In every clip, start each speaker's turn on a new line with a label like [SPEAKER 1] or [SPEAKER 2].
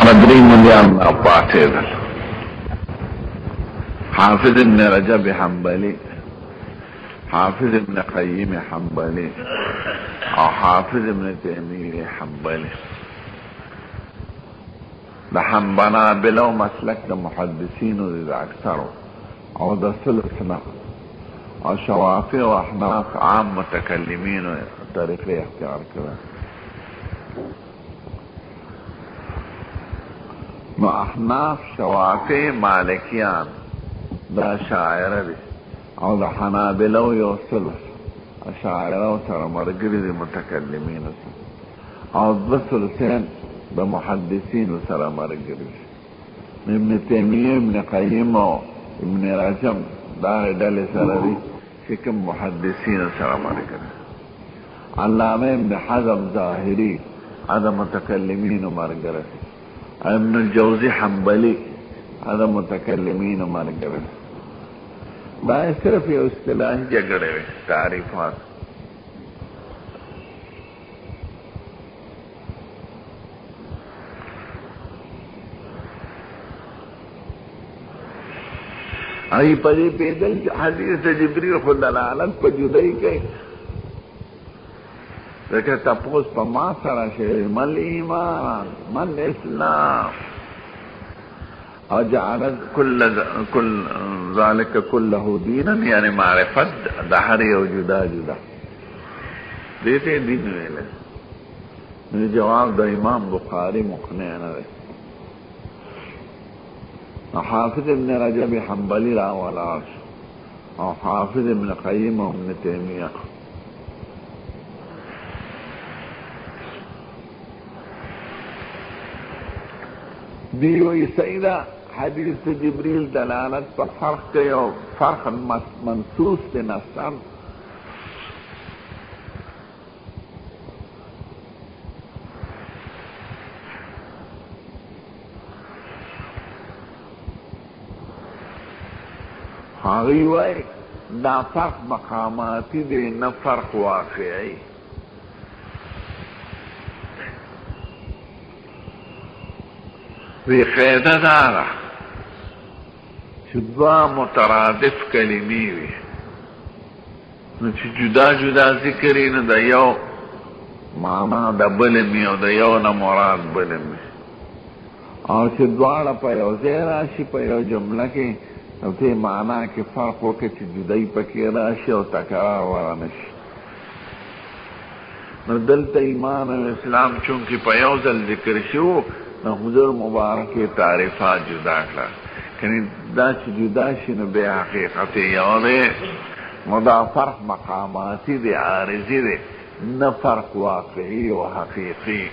[SPEAKER 1] مدري مليان أباتيدل حافظ ابن رجب حنبلي، حافظ ابن قيم حنبلي، او حافظ ابن تیمیه حنبلي. د حنبلو مسلک د محدثینو د اکثرو او د سلسنه او شوافی و احناف عام متکلمین طریقه اختیار کرده. نو احناف شوافی مالکیان دا شاعره دی او دا حنابلو یو سلس شاعره سره مرگری دی متکلمین سره او دو سلسین دا محدثین سره مرگری دی. ابن تیمیه ابن قیم و ابن رجب دا ڈل سره دی چکم محدثین سره مرگری. علامه ابن حزم ظاهری دا متکلمین مرگری. ابن الجوزی حنبلی دا متکلمین مرگری. دا صرف یو اصطلاحی جگڑے وی تعریفات. ای پدی پیدل حدیث جبریل خود دلالت پا جدائی کئی لیکن تپوس پا ما سرا شئی من ایمان من اسلام او جعلت کل ذالک کله دینا یعنی معرفت دهر یو جدا جدا دیتے دین ویلے. میرے جواب دا امام بخاری مقنع نوے. حافظ ابن رجب حنبلی راولاش او حافظ ابن قیم و ابن تیمیہ دیوئی سیدہ حدیث جبریل دلالت پر فرق کے اور فرق منصوص سے نصر حاغیوئی نا فرق مقاماتی دے نا فرق واقعی. وی قیده دارا چه دوا مترادف کلمی وی نو چه جدا جدا ذکری نو دا یو مانا دا بلمی او دا یو نا مراد بلمی او چه دوارا پا یو زیراشی پا یو جمله که او تی مانا که فرق ہو که چه جدای پکی راشی او تکرار ورانشی. نو دلتا ایمان و اسلام چونکه پا یو زل ذکر شو نو حضور مبارک تعریفات جدا کلا کنی دا چی جدا شی نو بے حقیقت یو دے نو دا فرق مقاماتی دے عارضی دے نہ فرق واقعی و حقیقی.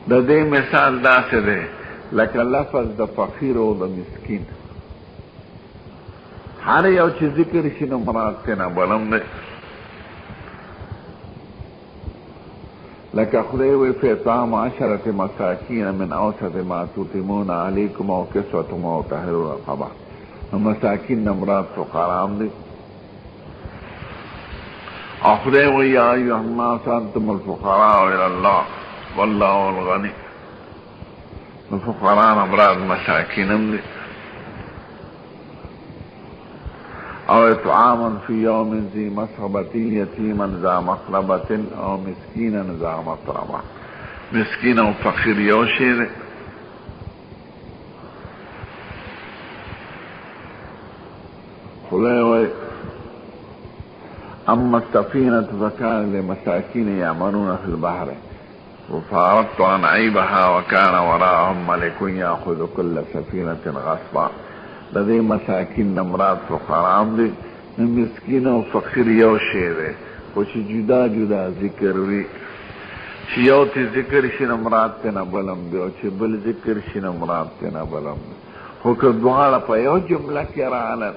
[SPEAKER 1] دا دے مثال دا سے دے لکه لفظ دا فقیر و دا مسکین ہر یو چی ذکر شنو مراد تینا بلم دے لکه خدیوی فی اطعام عشرت مساکین من اوسط ما تطعمون علیکم او کسوتم او تحریر رقبہ. مساکین مراد فقرام دے او خدیوی یا ایوہ الناس انتم الفقراء الاللہ واللہ الغنی. فقران امراض مساکینم دے او اطعاما فی یوم ذی مسغبت یتیما ذا مقربت او مسکینا ذا مطربہ. مسکین او فقیر یو شیر خلیوی اما السفینة فکان لمساکین یعملون فی البحر وفارضت عن عیبها وكان وراءهم ملك يأخذ كل سفينة غصبا. لدي مساکین نمراد فقرام دی مسکین و فقیر یو شیره وچی جدا جدا ذکر وی چی یو تی ذکر شی نمراد تینا بلم دی و چی بل ذکر شی نمراد تینا بلم دی خو که دوارا پا یو جمله کی رالن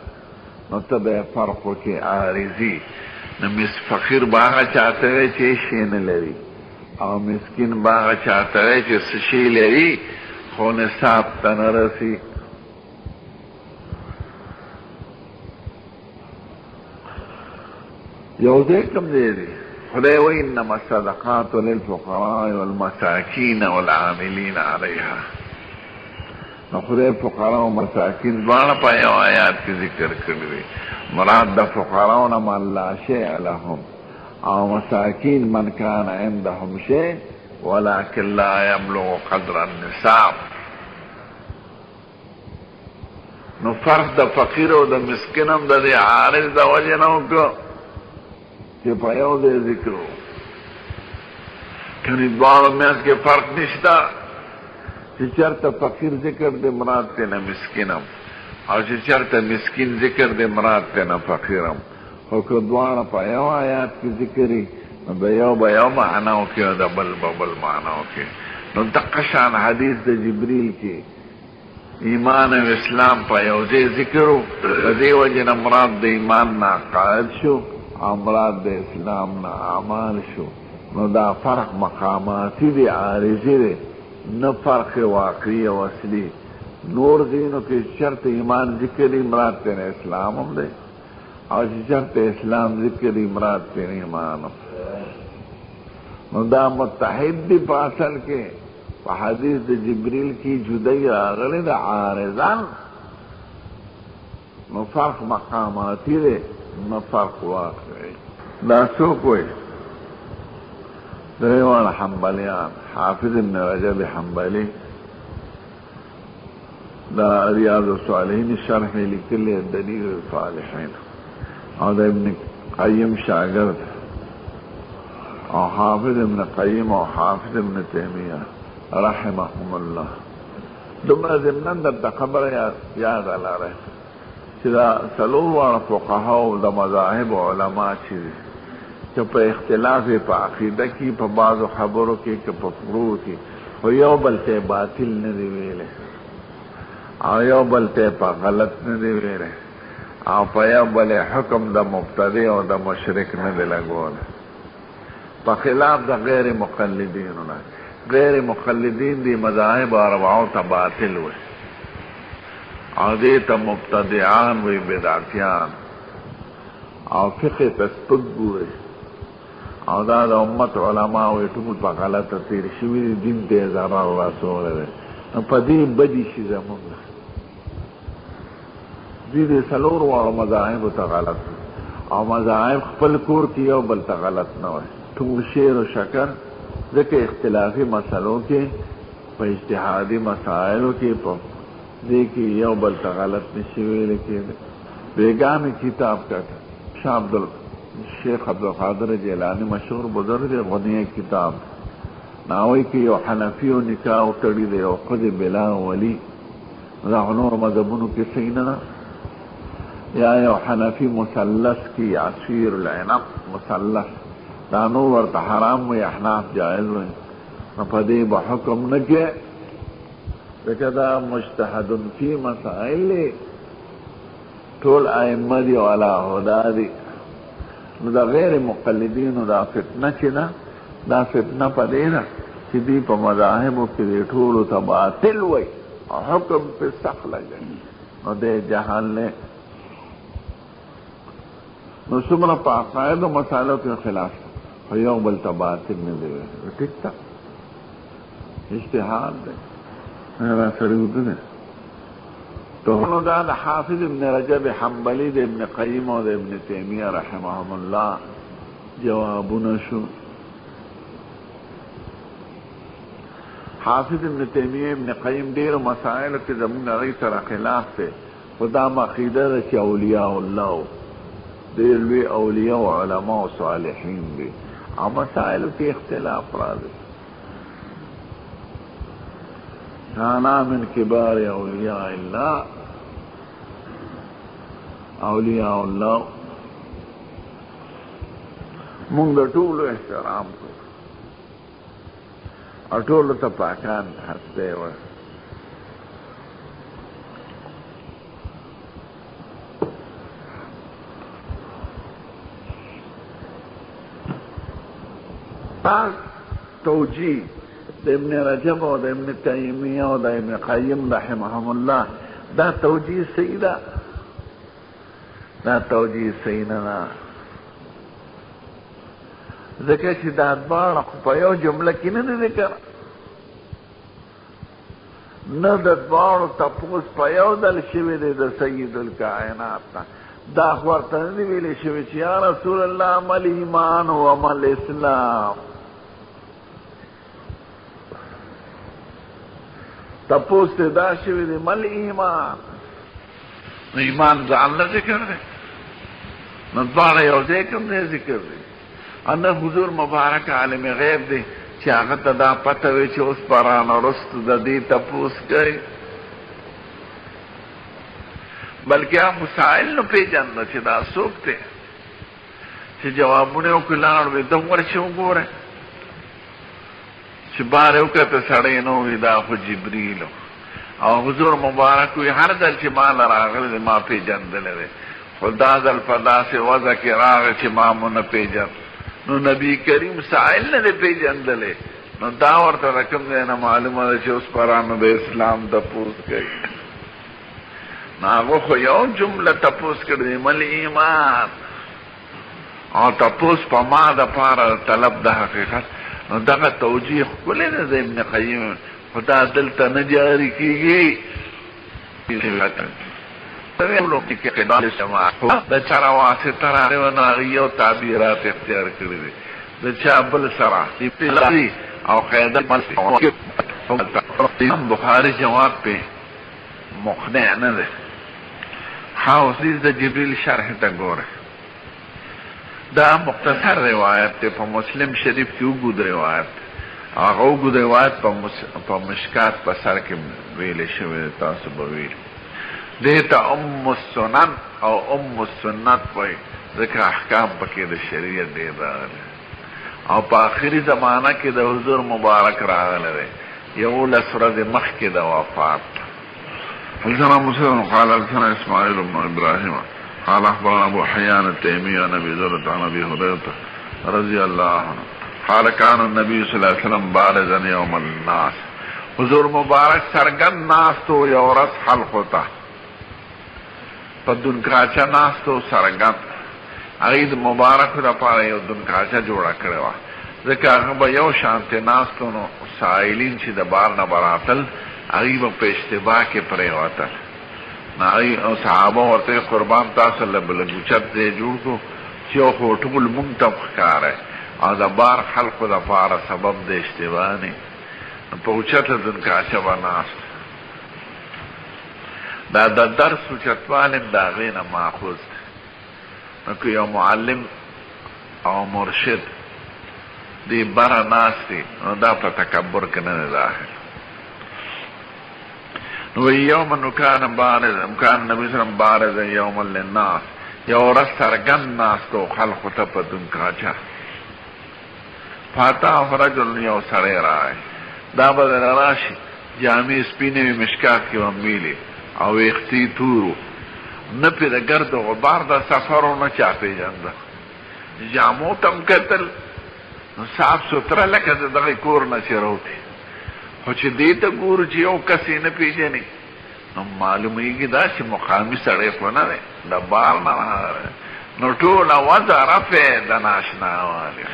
[SPEAKER 1] نو تب فرقو کی عارضی نمیس فقیر باغا چاہتے وی چی شین لری او مسکین باغا چاہتا ہے چی سشی لری خون صاحب تنرسی يوزي كم دي خدای وی انما الصدقات للفقراء والمساکین والعاملین علیها. نو خدای فقراء و مساکین دوانا پا یو آیات کی ذکر کردی. مراد دا فقراء نما لا شیء لهم او مساکین من کان عندهم شیء ولكن لا يبلغ قدر النصاب. نو فرق دا فقیر و دا مسکنم دا دی عارض دا وجه نو کو کہ پایو دے ذکر ہو کنی دوارو میاس کے فرق نشتا چی چرتا فقیر ذکر دے مراد تینا مسکنم اور چی چرتا مسکین ذکر دے مراد تینا فقیرم اور کہ دوارو پایو آیات کی ذکری بیو معناو کی و دا بل معناو کی. نو دقشان حدیث دا جبریل کی ایمان و اسلام پایو دے ذکرو دے وجہ مراد دے ایمان نا قائد شو امراض دے اسلام نا اعمال شو. نو دا فرق مقاماتی دے عارضی دے نہ فرق واقعی و اصلی. نور دینوں کی شرط ایمان ذکری مراد تینا اسلام ہم دے اور شرط اسلام ذکری مراد تینا ایمان ہم. نو دا متحد دی پاسل کے حدیث دے جبریل کی جدائی آغلی دا عارضان. نو فرق مقاماتی دے نہ فرق واقعی. دا سو کوئی دریوان حنبلیان حافظ ابن رجب حنبلی دا ریاض الصالحین شرح لکلی دلیل الصالحین اور دا ابن قیم شاگرد اور حافظ ابن قیم اور حافظ ابن تیمیہ رحمهم اللہ. دمرا زمنان در خبر یاد علا رہے چرا سلور وانا فقہاو دا مذاہب و علماء چیزی چا پا اختلاف پا عقیدہ کی پا بعض خبروں کی پا فروع کی و یو بلتے باطل ندی ویلے او یو بلتے پا غلط ندی ویلے او پا یو بلے حکم دا مبتدی و دا مشرک ندی لگولے پا خلاف دا غیر مقلدین. غیر مقلدین دی مذاہب اربعو تا باطل ہوئے او دیتا مبتدعان وی بدعتیان او فقه تسپک گوئی او دا امت علماء وی ٹول پا غلط تیر شوی دین تے ضرر رسول رہے پا دی بدی شی زمان دی سلور وارو مذاہب تا غلط او مذاہب خپل کور کی او بلتا غلط نوے ٹول شیر و شکر ذکر اختلافی مسئلوں کے پا اجتحادی مسائلوں کے پا دیکھی یو بلتا غلط نشوی لکی بیگان کتاب کا تھا شیخ عبدالقادر جیلانی مشہور بزرگ غنی کتاب ناوی کی یو حنفی و نکاح تڑی دے یو خود بلا ولی نور مذہبونو کی سیننا یا یو حنفی مسلس کی عصیر العنب مسلس دانور ورطا حرام و احناف جائز ہوئی نفدی بحکم نکے وکدا مجتہد فی مسائل طول ائمہ دی علا ہدا دی. نو دا غیر مقلدین دا فتنہ چنا دا فتنہ پا دینا چی دی پا مذاہبو کی دی طولو تا باطل وی اور حکم پہ سخ لگے نو دے جہان لے. نو سمرا پا عقائد و مسائلوں کے خلاف یو بلتا باطل میں دے ٹھیک تا اجتہاد دے میرا سریود دے. تو دا حافظ ابن رجب حنبلی دے ابن قیم و دے ابن تیمیہ رحمهم اللہ جوابنا شو. حافظ ابن تیمیہ ابن قیم دیر مسائل کے زمین رئی سر خلاف تے خدا مقیدہ رچی اولیاء اللہ دیر لوی اولیاء و علماء و صالحین دے اور مسائل کے اختلاف را دے. کانا من کبار اولیاء اللہ اولیاء اللہ منگا ٹولو احترام کو اور ٹولو تا پاکان ہستے ہوئے. توجیہ دا ابن رجب و دا ابن تیمیہ و دا ابن قیم رحمهم اللہ دا توجیہ سیدہ دا توجیہ سیدنا ځکه چې دا دواړه خو په یو جمله کې نه دي ذکر، نه د دواړو تپوس په یو ځل شوی دی د سید الکائنات نه. دا خو ورته نه دي ویلې شوي چې یا رسول الله مل ایمان و مل اسلام. تپوس ته دا شوی دی مل ایمان، نو ایمان ځان نه ذکر دی، نو دواړه یو ځای کوم دی ذکر دی. انه حضور مبارک عالم غیب دی چې هغه ته دا پته وي چې اوس پرانه وروستو د دې تپوس کوي، بلکې هغه سائل نو پېژانده چې دا څوک دی چې جوابونه یې وکړي، لاړ وي ته ورشي وګوره چې بار یې وکړه سړی نه وي دا خو جبریل او حضور مبارک وي هر ځل چې ما له راغلی دی ما پېژندلی دی، خو دا ځل په داسې وضع کې راغی چې ما مو نه پېژند. نو نبی کریم سائل نه دی پېژندلی، نو دا ورته د کوم ځای نه معلومه ده چې اوس پرانو د اسلام تپوس کوي. نو هغه خو یو جمله تپوس کړی دی مل ایمان، او تپوس په ما دپاره طلب د حقیقت. نو دغه توجیه ښکلی ده د ابن قیم، خو دا دلته نه جاري کېږي. د چا را واسطه راغلې وه نو هغې یو تعبیرات اختیار کړي دي، د چا بل سره او قاعده بخاري جواب پې مقنع نه دی. اوس د جبریل شرح ته ګوره، دا مختصر روایت دی، په مسلم شریف کې اوږد روایت، هغه اوږد روایت په مشکات په سر کې ویلې شوی دی، تاسو به ویلي دې ته ام السنن او ام السنت وایي، ځکه احکام پکې د شریعت ډېر راغلی، او په آخري زمانه کې د حضور مبارک راغلی دی 11 ورځې مخکې د وفات. حدثنا مسلم قال حدثنا اسماعيل بن ابراهيم قال اخبرنا ابو حيان التيمي عن ابي ذر عن ابي هريره رضي الله عنه قال كان النبي صلى الله عليه وسلم بارزا يوم الناس، حضور مبارک سرګن ناستو یو ورځ خلقو ته په دونکاچه ناستو سرګن، هغې د مبارکو دپاره یو دونکاچه جوړه کړې وه، ځکه هغه به یو شانتې ناستو نو سائلین چې د بار نه به راتل هغې به په اشتباه کې پرېوتل. نو هغې صحابه ورته قربان تاسو له لږ اوچت ځای جوړ کړو چې یو خو ټول مونږ ته ښکاره او د بار خلقو دپاره سبب د اشتباه نه، په اوچته دونکاچه به ناست. دا د درس اوچتوالی د هغې نه ماخوذ دی. نو که یو معلم او مرشد دی بره ناست دی نو دا په تکبر کې نه دی داخل. نو یوما نو کان نبی سلم بارز یوما للناس، یو ورځ څرګند ناست و خلقو ته په دونکاچه. فاتاه رجل، یو سړی راغی، دا به در راشي جامې سپینې وي مشکات کې به میلې او ویښتې تورو، نه پې د ګرد و غبار د سفر و نه چا پېژنده، جامو ته م کتل نو صاف ستره لکه د دغې کور نه چې راوتې، خو چې دې ته ګورو چې یو کس یې نه پېژني نو معلومېږي دا چې مقامي سړی خو نه دی، د بار نه راغلی، نو ټوله وضع رفع د ناشناوالي.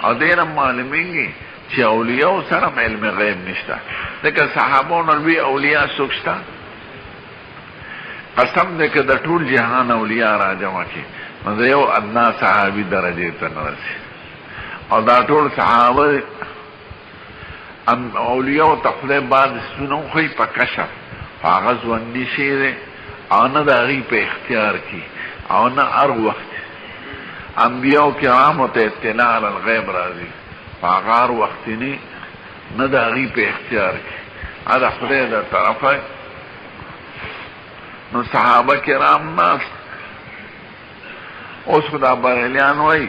[SPEAKER 1] او دې نه معلومېږي چې اولیاو سره م علم غیب نشته، ځکه صحابو نه لوی اولیا څوک شته؟ قسم دی که د ټول جهان اولیا را جمع کړي نو د یو ادنا صحابي درجې ته نه رسي. او دا ټول صحابه اولیاو ته خدای بعد ستونه وښیي په کشف، هغه ژوندي شی دی او نه د هغې په اختیار کې او نه هر وخت انبیاو کرامو ته اطلاع علی الغیب راځي، په هغه هر وختیني نه د هغې په اختیار کې، هغه د خدای د طرفه. نو صحابه کرام ناست. اوس خو دا بریلیان وایي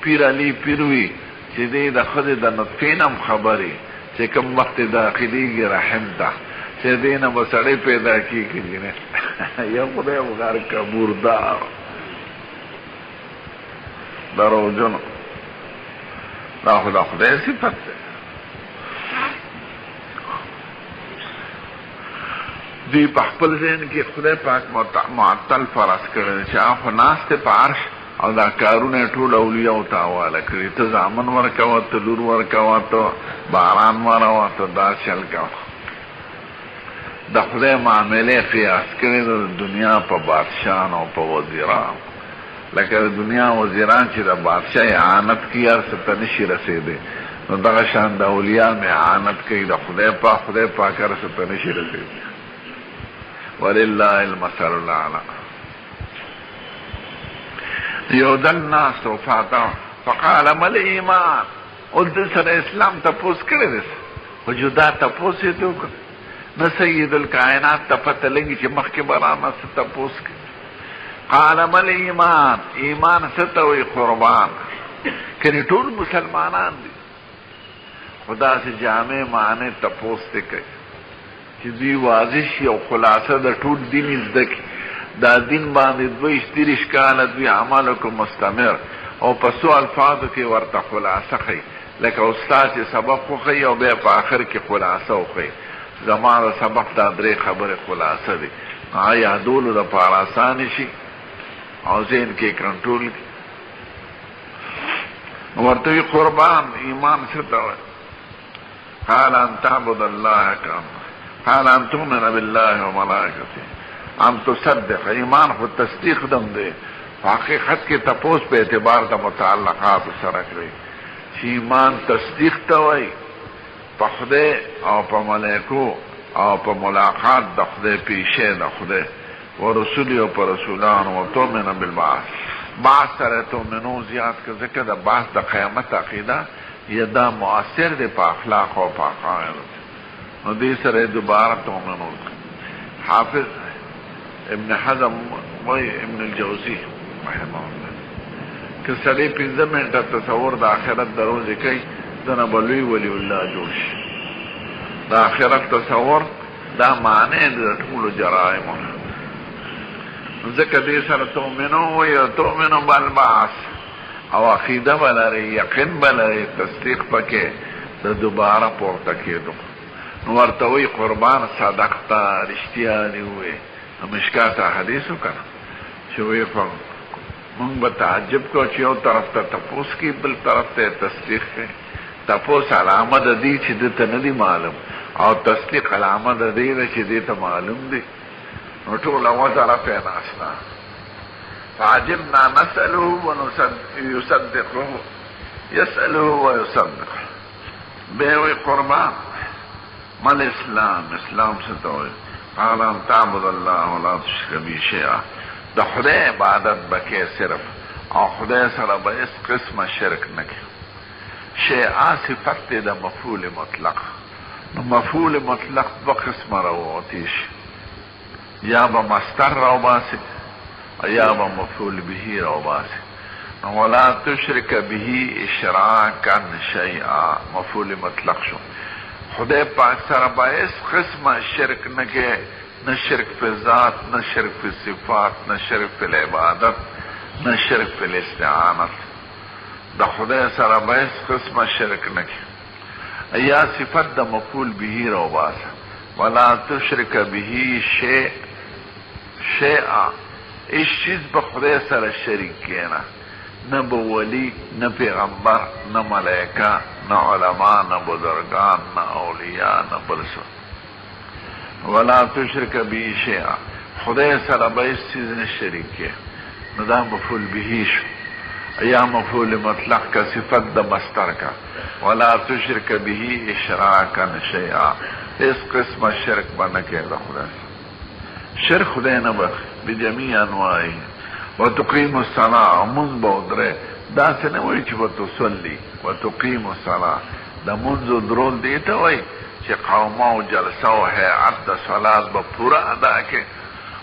[SPEAKER 1] پیر علی پیر وي چې دی د ښځې د نطفې نه هم خبرې چې کوم وخت داخلېږي رحم ته چې دی نه به سړی پیدا کېږي نه یو خدای غر کبوردار دروغجنو. دا خو د خدای صفت دی. دوی په خپل ذهن کې خدای پاک معطل فرض کړی چې هغه خو ناست دی په عرش او دا کارونه ټول اولیاء ته حواله کړي. ته زامن ورکوه، ته لور ورکوه، ته باران وروه، ته دا چل کوه. د خدای معاملې قیاس کړي د دنیا په بادشاهان او په وزیران. لکه د دنیا وزیران چې د بادشاه اعانت کوي هر څه ته نشي رسېدی، نو دغه شان د اولیاء مې اعانت کوي د خدای پاک هر څه ته نشي رسېدی. ولله المثل الاعلی. یو دل ناس و فاتا فقال مل ایمان، او دل سر اسلام تپوس کړی دی، خو جدا تپوس یې تو نه سید الکائنات ته پته لګي چې مخکې به رانه څه تپوس کړي. قال مل ایمان، ایمان څه ته وایي؟ قربان. کنې ټول مسلمانان دي، خو داسې جامع معنی تپوس دی کوي چې دوی واضح شي او خلاصه د ټول دین زده کړي. دا دین باندې 22 کاله دوی عملو کو مستمر او په څو الفاظو کې ورته خلاصه ښیي، لکه استاد چې سبق وښیي او بیا په آخر کې خلاصه وښیي. زما د سبق دا 3 خبرې خلاصه دي، هغه یادولو دپاره اسانه شي او ذهن کې کنټرول کړي. ورته وي قربان ایمان څه ته وایي؟ قال ان تعبد الله قال ان تؤمن بالله وملائکته ان تصدق. ایمان خو تصدیق دم دی، حقیقت کې تپوس په اعتبار د متعلقات سره کوي چې ایمان تصدیق ته وایي په خدای او په ملائکو او په ملاقات د خدای پیشه د خدای و رسولی او په رسولان و تؤمن بالبعث. بعث سره تؤمنو زیاد که ذکر د بعث د قیامت عقیده یا دا مؤثر دی په اخلاق او په عقاید، نو دې سره دوباره تؤمنو. حافظ ابن حزم وی ابن الجوزی رحمه الله که سړی 15 منټه تصور د آخرت د روزې کوي دنه به لوی ولی الله جوړ شي. د آخرت تصور دا معنی د ټولو جرایمو، ځکه دې سره تؤمنو وی تؤمنو بالبعث او عقیده به لرئ، یقین به لرئ، تصدیق پکې د دوباره پورته کېدو. نو ورته وی قربان صدقته، رښتیا دې ووایې. مشکات حدیث وکړه چې وی مونږ به تعجب کو چې یو طرف ته تپوس کی بل طرف ته تصدیق کوي. تپوس علامه د دې چې دې ته نه دی معلوم، او تصدیق علامه د دې ده چې دې ته معلوم دی. نو ټول اوه طرف یې ناشنا. فعجبنا نسأله ويصدقه، يسأله ويصدقه. بیا وی قربان مل اسلام، اسلام څه ته وایي؟ قال ان تعبد الله ولا تشرك به شيئا. د خدای عبادت بکې صرف او خدای سره به هیڅ قسمه شرک نه کوي. شیئا صفت دی د مفعول مطلق، نو مفعول مطلق 2 قسمه راووتی شي، یا به مصدر راوباسي یا به مفعول به راوباسي. نو ولا تشرک به اشراکا شیئا مفعول مطلق شو. خدای پاک سره به هیڅ قسمه شرک نه کوي، نه شرک په ذات، نه شرک په صفات، نه شرک په عبادت، نه شرک په استعانت. د خدای سره به هیڅ قسمه شرک نه کوي. یا صفت د مفعول به راوباسه، ولا تشرک به شیئا، هیڅ چیز به خدای سره شریک کینا، نه به ولی، نه پیغمبر، نه ملائکه، نه علما، نه بزرگان، نه اولیاء، نه بل څه. ولا تشرک به شیئا، خدای سره به هیڅ چیز نه شریک کی. نو دا مفعول به شو. یا مفعول مطلق کا صفت د مصدر کا، ولا تشرک به اشراکا شیئا، اس قسم شرک باندې کې د خدای شرک خدای نه بخ بجميع انواعه. وتقيم الصلاه، منذ بودره دا څه نه وایي چې وتصلي وتقيم الصلاه. د منذ درول دی ته وایي چې قومه او جلسه او هيئت د صلات به پورا ادا کې.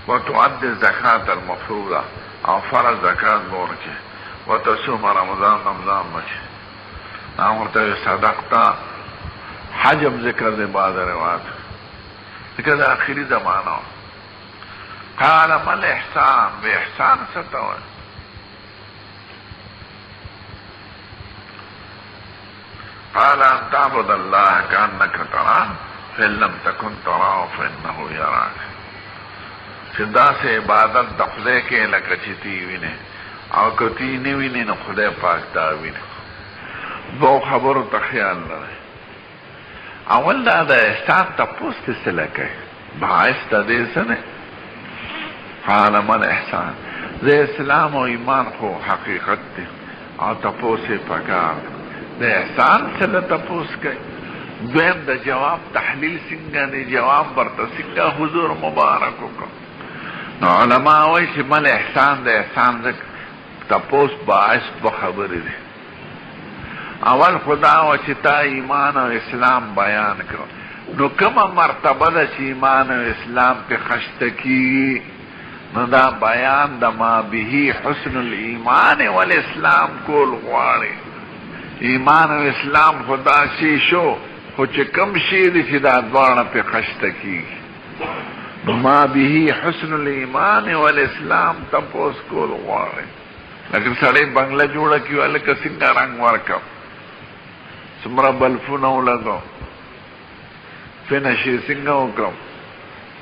[SPEAKER 1] وتؤدي الزکات المفروضه، او فرض زکات به ورکړي. وتصوم رمضان مچ ورته صدقتا. حجم ذکر دی بعد روایت ذکر د آخري زمانه. قال ما الاحسان، به احسان څه ته وایي؟ قال ان تعبد الله كانك تراه فان لم تكن تراه فانه يراك. چې داسې عبادت د خدای کې لکه چې تی وینې، او کتی نوینی نو خدای پاک تاوینی دو خبرو تا خیال لري اول دا دا احسان تا پوست سلکه باعث تا دیسنه قال من احسان دا اسلام و ایمان خو حقیقت دی او تا پوست پکار دا احسان سل تا پوست کئی دویم دا جواب تحلیل سنگا دی جواب برتا سنگا حضور مبارکو کن نو علماء وی چی مل احسان دا احسان دا تا پوست باعث بخبر دی اول خدا و چی تا ایمان و اسلام بیان کرو نو کم مرتبه دا چی ایمان و اسلام پی خشتکی نو دا بیان دا ما بهی حسن الایمان والاسلام کول غواری ایمان و اسلام خدا چی شو خو چی کم شیدی چی دا دوارنا پی خشتکی ما بهی حسن الایمان والاسلام تپوس کول غواری لیکن سڑے بنگلہ جوڑا کیو الکا سنگا رنگ ورکو سمرا بلفونو لگو فنشی سنگو کم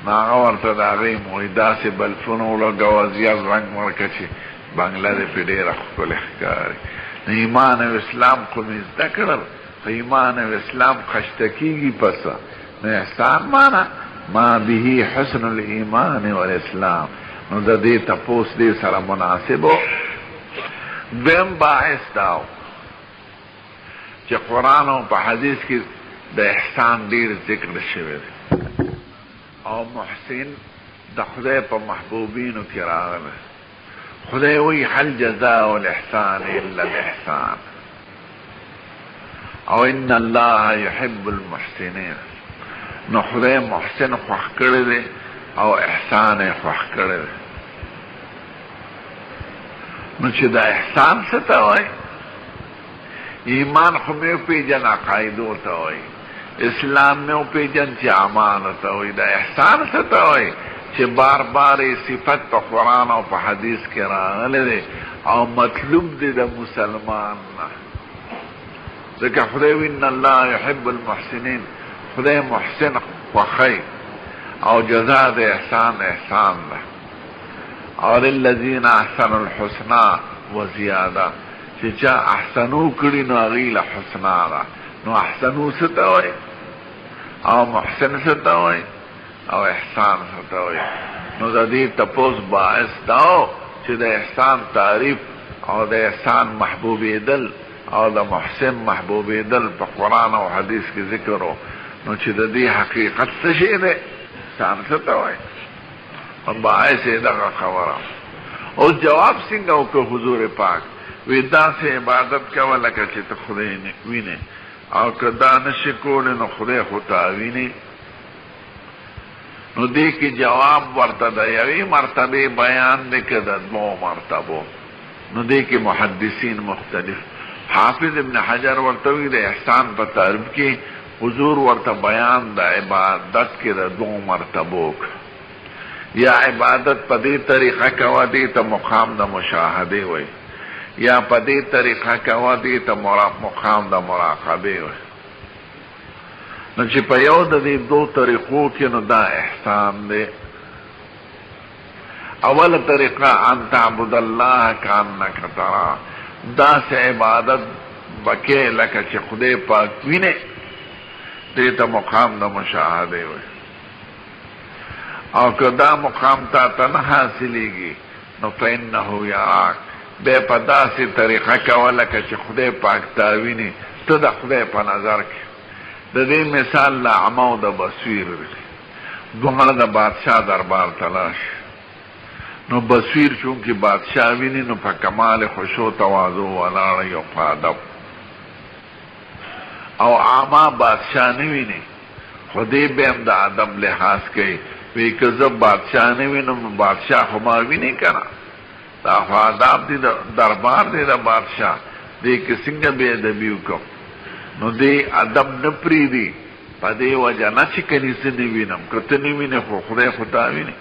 [SPEAKER 1] ناغا ورطا دا غیم ویدا سی بلفونو لگو ازیاد رنگ ورکا چی بنگلہ دے پی دیر اخکل اخکاری ایمان و اسلام خمیز دکرل ایمان و اسلام خشتکی گی پسا نو احسان مانا ما بهی حسن الایمان والاسلام نو دا دی تپوس دی سر مناسبو دیم باعث داو چه قرآن و پا حدیث کی دا احسان دیر ذکر شوید او محسن دا خدای پا محبوبینو کی راغل خدای وی حل جزاء الاحسان الا الاحسان او ان اللہ يحب المحسنین نو خدای محسن خوخ کرده او احسان خوخ کرده نو چه دا احسان ستاوئی ایمان خو میں پی جن عقائدو تاوئی اسلام میں پی جن چه اعمال تاوئی دا احسان ستاوئی چه بار بار صفت پا قرآن و پا حدیث کے راغلے دے او مطلوب دے دا مسلمان دیکھا خدای ان اللہ يحب المحسنین خدای محسن وخی او جزا دے احسان احسان دا اور الذین احسن الحسنى وزیادہ چا احسنو کری نو اغیل حسنا را نو احسنو ستاوئی او محسن ستاوئی او احسان ستاوئی نو دا دی تپوس باعث داو چی دا احسان تعریف او دا احسان محبوبی دل او دا محسن محبوبی دل پا قرآن و حدیث کی ذکرو نو چی دا دی حقیقت سشی دے احسان ستاوئی و باعث دا خبرم اس جواب سنگو که حضور پاک ویدا سے عبادت کوا لکا چی تا خدای وینے او که دا نشکول نو خدای خطا وینے نو دے کی جواب ورطا دا یوی مرتبه بیان دے که دا دو مرتبو نو دے کی محدثین مختلف حافظ ابن حجر ورطوی دا احسان پا تعریف کی حضور ورطا بیان دا عبادت کے دا دو مرتبو یا عبادت پا دی طریقہ کوا دی تا مقام دا مشاہدے وی یا پا دی طریقہ کوا دی تا مقام دا مراقبے وی نو چی پا یو دا دی دو طریقوں کی نو دا احسان دے اول طریقہ ان تعبد اللہ کانکا ترا دا سے عبادت بکے لکا چی خدے پاک وینے دی تا مقام دا مشاہدے وی او که دا مقام تا تن حاصلی گی نو فإنہو یراک بے پا دا سی طریقہ کولا که چی خدای پاک تاوینی تو دا خدای پا نظر کی دا دی مثال دا عمو دا بصویر دی دوغل دا بادشاہ دربار تلاش نو بصویر چونکہ بادشاہ وینی نو پا کمال خوشو توازو والار یو پادب او عاما بادشاہ نوینی خودی بیم دا عدم لحاظ کئی وی که زب بادشاہ نوینم بادشاہ خماوی نہیں کنا دا خواداب دی دربار دی دا بادشاہ دی کسنگ بے ادبیو کم نو دی ادب نپری دی پا دی وجہ نا چی کنیسی نوینم کتنی وینی خو خدای خطاوینی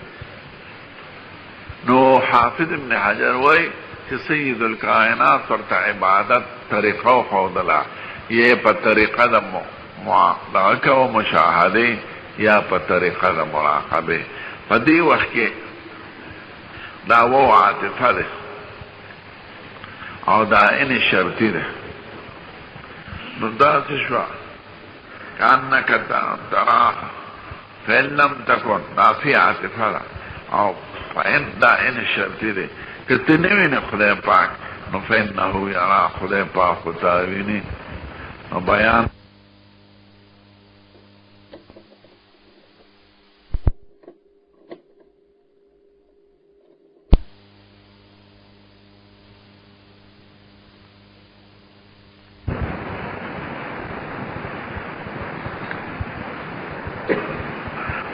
[SPEAKER 1] نو حافظ ابن حجر وی چی سید الکائنات ورطا عبادت طریقہ خودلا یہ پا طریقہ دا معاقبہ و مشاہدے یا پا طریقہ دا مراقبے پا دی وقت کے دا وہ عاطفہ دے او دا ان شرطی ده نو دا سشوا کانکا تراخ فین لم تکن دا فی عاطفه ده او فین دا ان شرطی ده که تنوین خدای پاک نو فینهو یرا خدای پاک خطاوینی نو بیان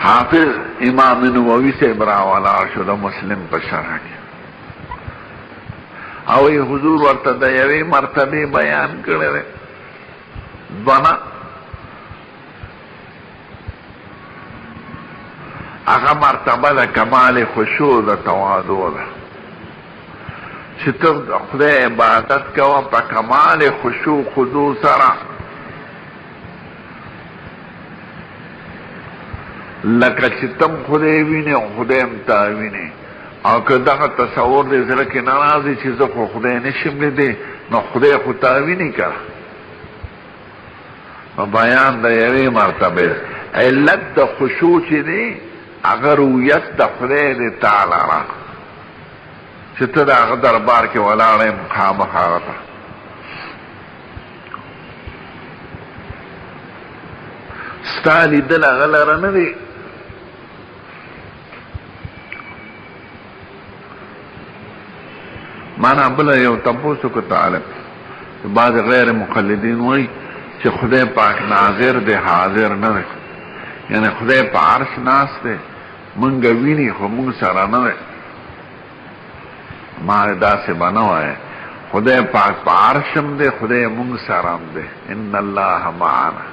[SPEAKER 1] حافظ امام نووی سے براوالا شده مسلم په شرح کې او ای حضور ورته د یوې مرتبه بیان کړی دی دونا هغه مرتبه د کمال خشوع د تواضع ده چې ته د خدای عبادت کوه په کمال خشوع خضوع سره لکه چې تم خدای ویني او خدای هم تا ویني او که دغه تصور دې زړه کې نه راځي چې زه خو خدای نشم لیدی نو خدای خو تا ویني که نو بیان د یوې مرتبې علت د خشوع چې دی هغه رویت د خدای د تعالی را چې ته د هغه دربار کې ولاړ یې مخامخ هغه ته ستا لیدل هغه لره نه دی مانا بلا یو تپوسو کو طالب بعض غیر مقلدین وی چې خدای پاک ناظر دی حاضر نه دی یعنی خدای په عرش ناست دی مونږ ویني خو مونږ سره نه دی ما داسې به نه وایه خدای پاک په عرش هم دی خدای مونږ سره هم دی ان الله معنا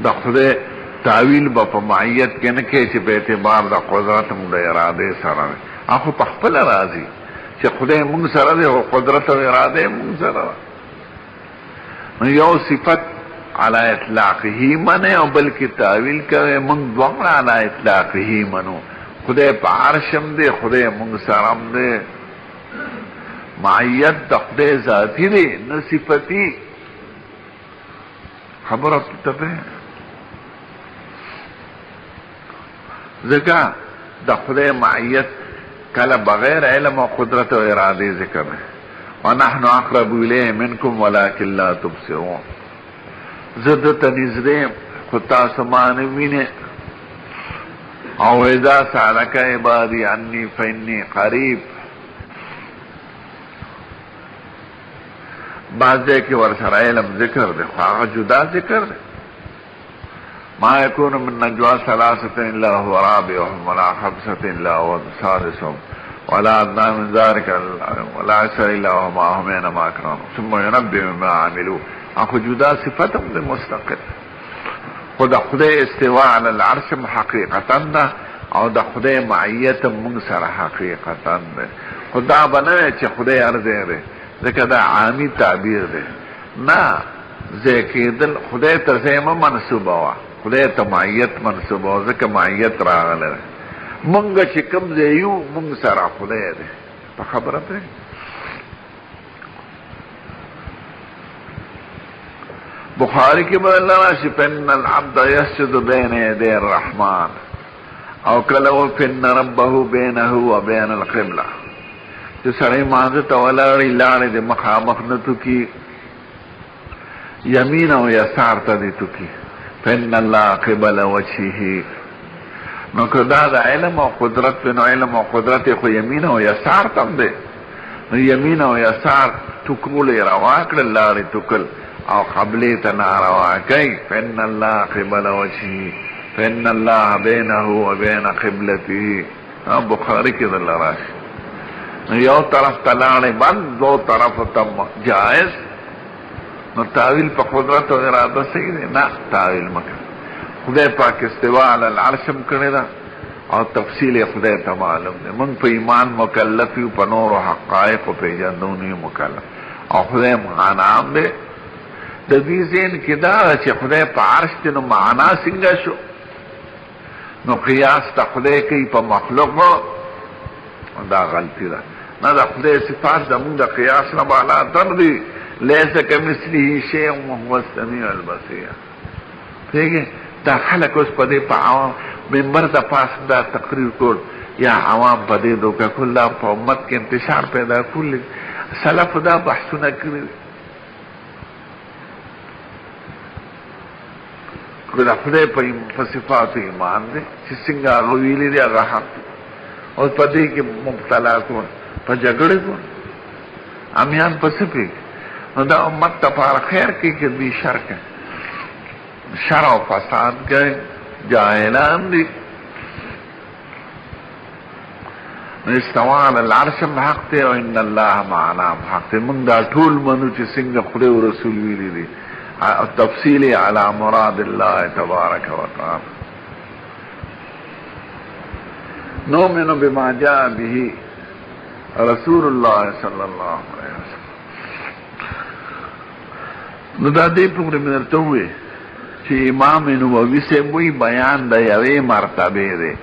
[SPEAKER 1] د خدای تعویل به په معیت کې نه کوي چې په اعتبار د قدرت هم د ارادې سره دی هغه په خپله راځي چې خدای مونږ سره دی او قدرت او اراده مونږ سره نو یو صفت علی اطلاقه منه او بلکې تعویل کوي مونږ دوه علی اطلاقه منو خدای په عرش هم دی خدای مونږ سره هم دی معیت د خدای ذاتی دی نه صفتی خبره ته ځکه د خدای معیت کله بغیر علم و قدرت و اراده ذکر ہے ونحن اقرب الیه منکم ولکن لا تبصرون زدت نزدیم خطا سمان وینه او اذا سالک عبادی انی فانی قریب بعض دے کہ ورسر علم ذکر دے خواہ جدا ذکر دے ما يكون من نجوى ثلاثة إلا هو رابعهم ولا خمسة إلا هو سادسهم ولا أدنى من ذلك ولا أكثر إلا هو معهم أينما كانوا ثم ينبئهم بما عملوا أخو جدا صفتهم لمستقل خدا خدای استواء على العرش حقیقتا ده او د خدای معیت منصر حقیقتا ده خدا بنوي چې خدای ارزه ده ځکه دا عامی تعبیر ده نه ځکه خدای ته زمه منسوبه وا خدای ته معیت منسوبه او ځکه معیت راغله مونږ چې کوم ځای یو مونږ سره خدای ده په خبره ده بخاری کی بدل راشی فن العبد یسجد بین یدی الرحمن او کلو فن ربه بینه و بین القبلہ جو سڑی مانزت ولاری لاری دی مخامخ نتو کی یمین و یسار تا دی تو کی فن اللہ قبل وجهه نو کدا دا علم و قدرت نو علم و قدرت خو یمین و یسار تم دے نو یمین و یسار تکول رواکل لاری تکل او قبلی تناروا کئی فإن اللہ قبل وجهه فإن اللہ بینه و بین قبلته بخاری کی دل راشی یو طرف تلانے بند دو طرف تم جائز نو تاویل پا قدرت و ارادہ سکی دے نا تاویل مکن خدای پاک استواء علی العرشم کرنے دا اور تفصیل خدای تا معلوم دے من پا ایمان مکلفی پا نور و حقائق و پا جندونی مکلف اور خدای معنام دے د دې ذهن کې دا چې خدای په عرش دی نو معنا څنګه شو نو قیاس ته خدای کوي په مخلوق دا غلطي ده نه د خدای صفات زمونږ د قیاس نه بالاتر دي. لیس کمثله شیء وهو السمیع البصیر. دیکھیں دا خلق اس پدے پا عوام منبر دا پاس دا تقریر کول یا عوام پدے دو کا کلا پا امت کے انتشار پیدا کول سلف دا بحثونا کری کلا خدای پا صفات ایمان دے چی سنگا غویلی دے اگا حق دے اور پدے کے مبتلا کون پا جگڑے کون امیان پا سپیک دا امت تا پار خیر کی کہ بھی شرک ہے شر و فساد گئے جاہلان دی. استوا علی العرش حق تے و ان اللہ معنا حق تے من دا ٹھول منو چی سنگ خدای و رسول ویلی دی تفصیلی علی مراد اللہ تبارک و تعالی. نؤمن بما جاء به رسول اللہ صلی اللہ علیہ وسلم. نو دا دی پروگرام درته وې چې امام نووي صاحب وی بیان د یوې مرتبه دی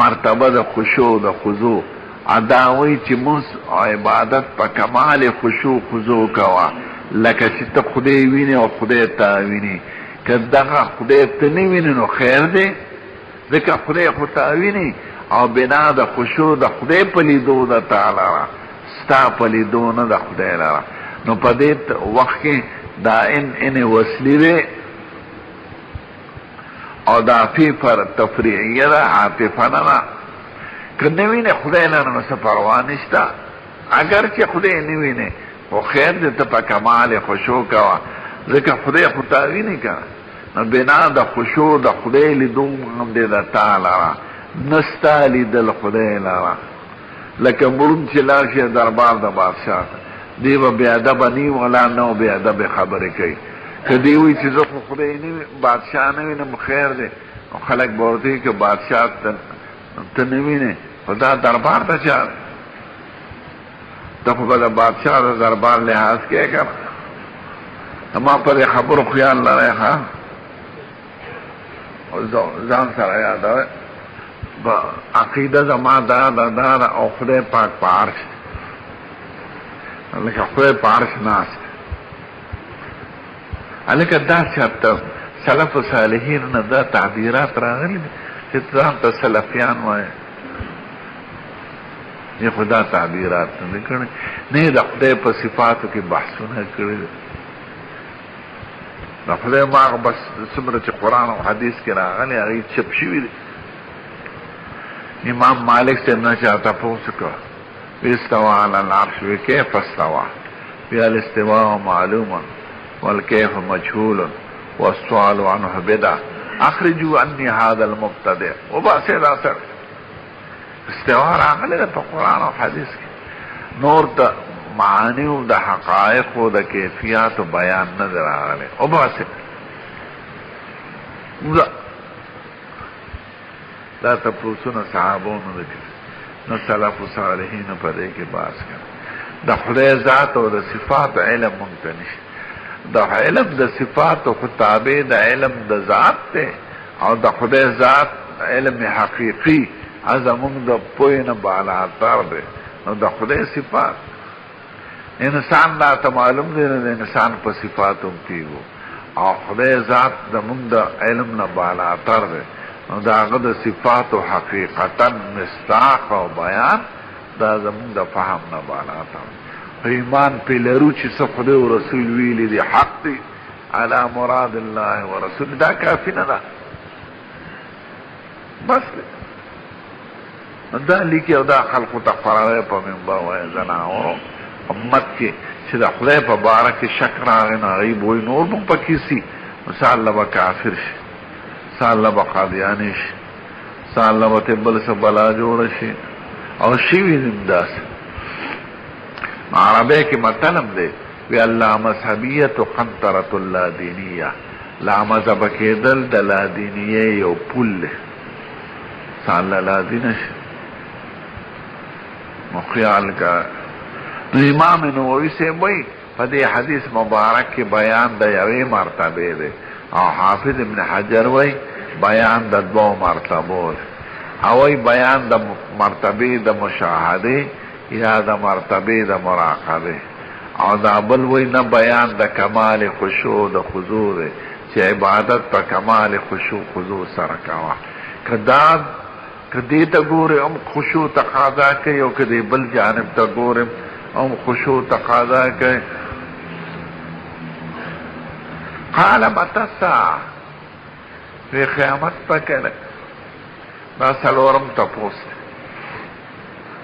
[SPEAKER 1] مرتبه د خشوع د خضوع ادا وی چې موږ عبادت په کمال خشوع خضوع کوا لکه چې ته خدای ویني او خدای ته ویني که دغه خدای ته نه ویني نو خیر دی ځکه خدای خو ته ویني او بنا د خشوع د خدای په لیدو د تعالی ستا په لیدو نه د خدای لره نو په دې وخت کې دا ان وصلی دی او دا فی پر تفریعیه دا عاطفه نه ده که نوینه خدای لره نو څه پروا نشته اگر چې خدای نوینه خو خیر دی ته په کمال خشوع کوه ځکه خدای خو تا ویني که نو بنا د خشوع د خدای لیدو هم دی د تا لره نه ستا لیدل خدای لره لکه مړون چې لاړ شي دربار د بادشاه دی با بی ادب نی ولا نو بی ادب خبر کئی که دیوی چیزو خدای نوی بادشاہ نوی نم خیر دی خلق بورتی که بادشاہ تنوی نی خدا دربار تا چاہ تا خدا بادشاہ دا دربار لحاظ کیا کر اما پر خبر خیال لرے خواہ زان سر یاد ہے عقیدہ زمان دا او خدای پاک پا عرش لکه خدای په عرش ناست لکه دا چاته سلف و صالحین نه دا تعبیرات راغلي چې ځان ته سلفیان وایي یې خدا تعبیرات نه کړي نه د خدای په صفاتو کې بحثونه کړي د خدای ماغ بس څومره چې قرآن او حدیث کې راغلي هغه چپ شوي دي. امام مالک سے نه چاته پوښتنه استوى على العرش وكيف استوى الاستواء معلوم والكيف مجهول والسؤال عنه بدعة اخرجوا عني هذا المبتدع وباسر اثر استواء راغله په قرآن او حدیث کې نور د معانی او د حقایق او د کیفیت او بیان نه راغله وباسر دا تاسو صحابونو دي نو سلف و صالحین پدے کے باس کر دا خدای ذات و دا صفات علم ممکنش دا علم دا صفات و خطابے دا علم دا ذات تے او دا خدای ذات علم حقیقی ازمون دا پوین بالاتر دے نو دا خدای صفات انسان دا تمعلوم دے دا انسان پا صفاتم کیگو او خدای ذات دا من دا علم نا بالاتر دے دا غد صفات و حقیقتا مستاق و بیان دا زمون دا فهم نبالاتا ایمان پی لرو چی صفده و رسول ویلی دی حق دی علا مراد اللہ و رسول دا کافی ندا بس دی دا لیکی او دا خلقو تا قراره پا منبر و زناورو امت کی چی دا خدای پا بارک شک راغن غیب وی نور بم پا کسی مثال لبا کافر شی سال لبا قادیانی شی سال لبا تبل سے بلا جوڑ شی او شیوی زمداس عربی کی مطلب دے وی اللہ مذہبیت و قنطرت اللہ دینیہ لا مذہب کے دل دلا دینیہ یو پل سال لا دین شی مخیال کا امام نووی سے وی فدی حدیث مبارک کی بیان دا یوی مرتبه دے او حافظ ابن حجر وی بیان دا دو مرتبه او بیان دا مرتبه دا مشاهده یا د مرتبه د مراقبه او دا بل وی نه بیان د کمال خشوع د خضوع دی چې عبادت په کمال خشوع خضوع سره کوه کدی ته ګورې هم خشوع تقاضا کوي او کدی بل جانب ته ګورې هم خشوع تقاضا کوي. قال متى الساعة وی قیامت پکړه دا سلورم تپوس.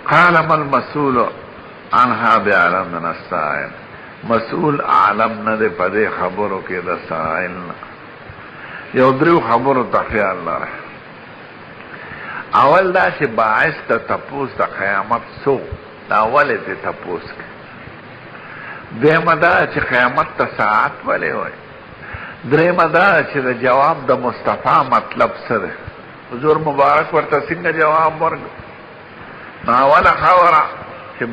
[SPEAKER 1] قال ما المسؤول عنها بعلم من السائل مسئول عالم نه دی په دې خبرو کې د سائل نه. یو درو خبرو ته خیال لره. اول دا چې باعث د تپوس د قیامت سو دا ولې ته تپوس کوي. دویمه دا چې قیامت ته ساعت ولې وایي. دریمه دا چې د جواب د مصطفی مطلب څه دی. حضور مبارک ورته څنګه جواب ورکړ. نو اوله خبره چې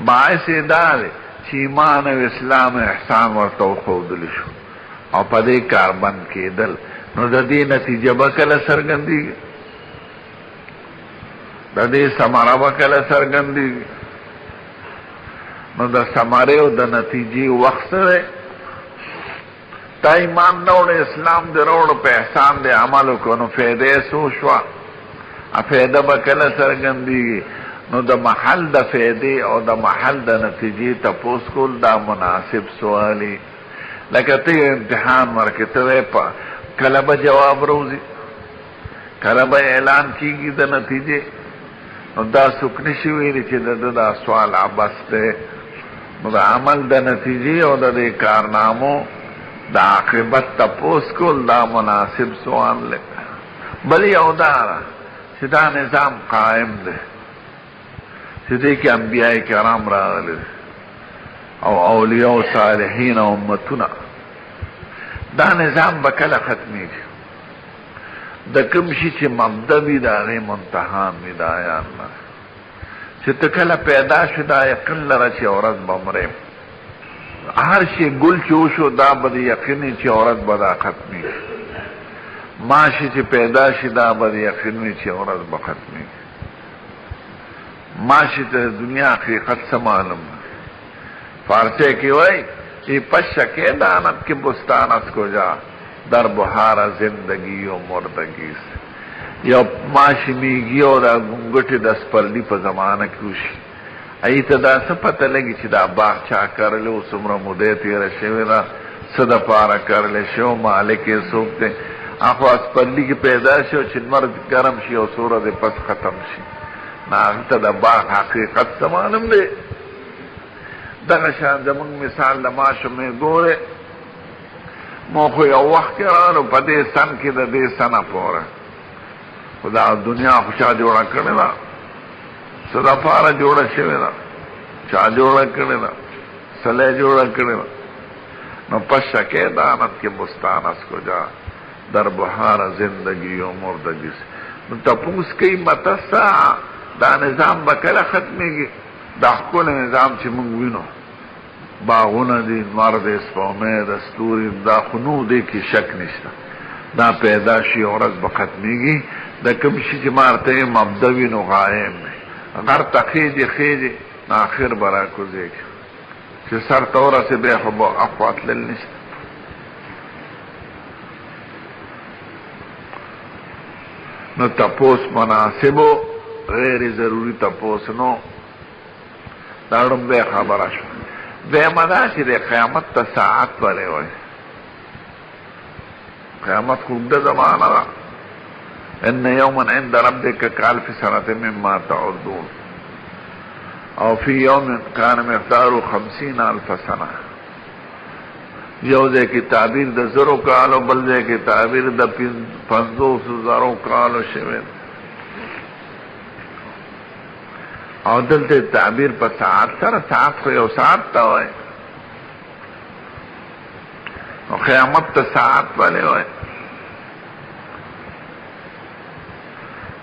[SPEAKER 1] باعث دا دی چې ایمان او اسلام احسان ورته وښودلی شو او په دې کار بند کېدل. نو د دې نتیجه به کله څرګندېږي، د دې ثمره به کله څرګندېږي. نو د ثمرې او د نتیجې وخت څه دی. تا ایمان نه وړې اسلام دې راوړو په احسان دې عمل وکړو نو فایده یې څه شوه، فایده به کله څرګندېږي. نو د محل د فایدې او د محل د نتیجې تپوس کول دا مناسب سوالی. لکه ته امتحان ورکې ته کله به جواب روزي، کله به اعلان کېږي د نتیجې. نو دا څوک نشي ویلی چې د دا سوال عبث دی. نو د عمل د نتیجې او د دې کارنامو د عاقبت تپوس کول دا مناسب سوال دی. بل یو دا چې دا نظام قائم دی چې دې کې انبیاء کرام راغلي او اولیاء او صالحین او امتونه. دا نظام به کله ختمیږي. د کوم شي چې مبدا وي د هغې منتها وي. دا یا الله چې ته کله پیدا شو دا یقین لره چې ورځ به مرې. هر شي ګل چې وشو دا به د یقین چې ورځ به دا ختمیږي. ماشي چې پیدا شي دا به د یقین وي چې ورځ به ختمیږي. ماشي ته دنیا حقیقت څه معلوم نه. فارسی کې وایي ای پشکے دانت کے بستانت کو جا در بہار زندگی و مردگی سے. یو ماشی میگی اور گنگٹی دس پرلی پا زمانہ کیوشی ای تا دا سا پتہ لگی چی دا باغ چا کرلے و سمرا مدے تیرا شوی دا صدا پارا کرلے شو مالکی سوکتے آخو اس پرلی کی پیدا شو چی مرد گرم شی و سورا دے پس ختم شی. نا تا دا باغ حقیقت سمانم دے. دغه شان زمونږ مثال د ماشو مې ګورې مو خو یو وخت کې رانو په دې سن کې د دې سنه پورې خو دا دنیا خو چا جوړه کړې ده، څه دپاره جوړه شوې ده، چا جوړه کړې ده، سلی جوړه کړې ده. نو پشکے دانت کې بستانس کو جا در بهار زندگی و مردگی سے. نو تپوس کوي مته ساعه دا نظام به کله ختمېږي. دا ښکلی نظام چې موږ وینو باغونه دي، لمر دی، سپومۍ ده، ستوري دا خو نو دی کې شک نشته. دا پیدا شي ورځ به ختمېږي. د کوم شي چې ما ورته مبدا وي نو غایم دی. غر ته خېجې خېجې نو آخر به راکوزېږي چې سر ته ورسې بیا خو به اخوا تلل نشته. نو تپوس مناسبو غیر ضروري تپوس نو. دا ړومبی خبره شوه. دویمه دا چې د قیامت ته ساعت ولې وایي. قیامت خو اوږده زمانه ده. ان یوما عند ربک کالف سنة مما تعدون او فی یوم کان مقداره 50,000 سنه. یو ځای کې تعبیر د 0 کالو، بل ځای کې تعبیر د 50,000 کالو شوی او دلته تعبیر په ساعت سره. ساعت خو یو ساعت ته وایي. نو قیامت ته ساعت ولې وایي.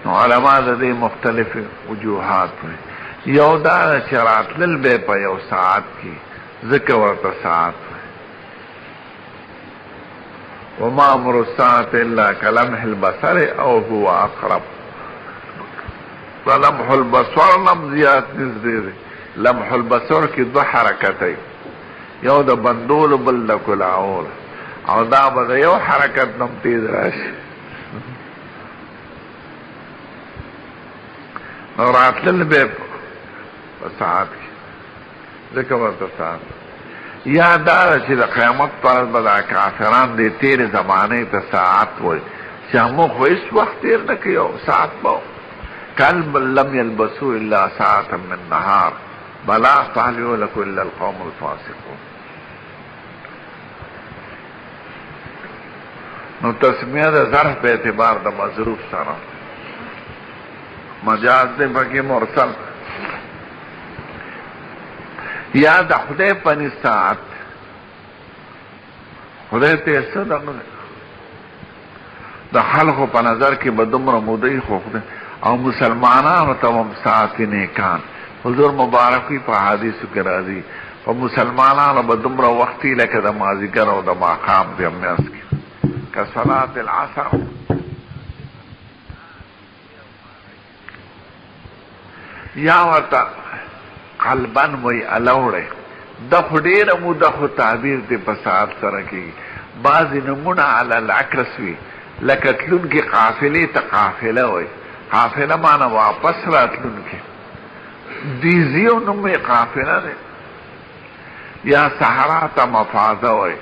[SPEAKER 1] نو علما د دې مختلف وجوهات وایي. یو دا چې راتلل به په یو ساعت کې ځکه ورته ساعت وایي. وما امر الساعة الا كلمح البصر او هو اقرب. لمح البصر نم زیات نزدې دی لمح البصر کې دو حرکتای یو د بندول بل د کلاول او دا به یو حرکت نم تیز راشي نو راتلل به په ساعت کې ځکه ورته ساعت یا دا چې د قیامت پر به دا کافران دی تیر زمانه ته ساعت وای چې موږ خو هیڅ وخت تیر نه کوي ساعت به کلب لم يلبسوا الا ساعة من نهار بلا فهل يهلك الا القوم الفاسقون نو تسمیه د ظرف په اعتبار د مظروف سره مجاز دی پکې مرسل یا د خدای پنی ساعت خدای ته څه دغه د خلقو په نظر کې به دومره مودې خو خدای او مسلمانانو ته هم ساعت نیکان حضور مبارکی په حدیثو کې راځي او مسلمانانو به دومره وختي لکه د مازدیګر او د ماښام په میاشت کې که صلات العصر یا ورته قلبن وی الاوړی د خو ډېره موده خو تعبیر دی په ساعت سره کېږي بعضې نمونه علی العکس وي لکه تلونکي قافلې ته قافله وی قافله معنی واپس راتلونکي دیزیو نوم یې قافله دی یا صحرا ته مفاده وی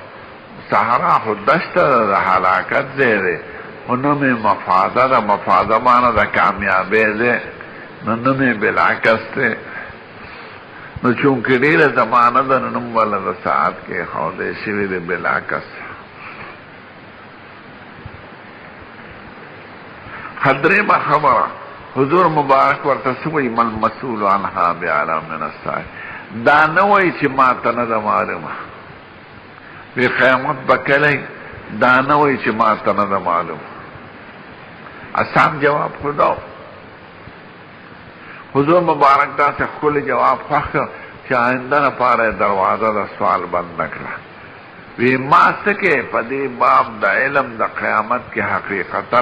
[SPEAKER 1] صحرا خو دشته ده د هلاکت ځای دی خو نوم یې مفاده ده مفاده معنی د کامیابۍ دی نو نوم یې بالعکس دی نو چونکې ډېره زمانه ده نو نوم والا د ساعت کې ښودی شوي دی بالعکس خدرېمه خبره حضور مبارک ورته څه وایي من مسئول عنها بعلم من السائل دا نه وایي چې ما ته نه ده معلومه وی قیامت به کلی دا نه وایي چې ما ته نه ده معلومه اسان جواب خو دا حضور مبارک داسې ښکلی جواب خوښ کړ چې آینده لپاره دروازه د سوال بند نه کړه وی ما څه کې په دې باب د علم د قیامت کې حقیقتا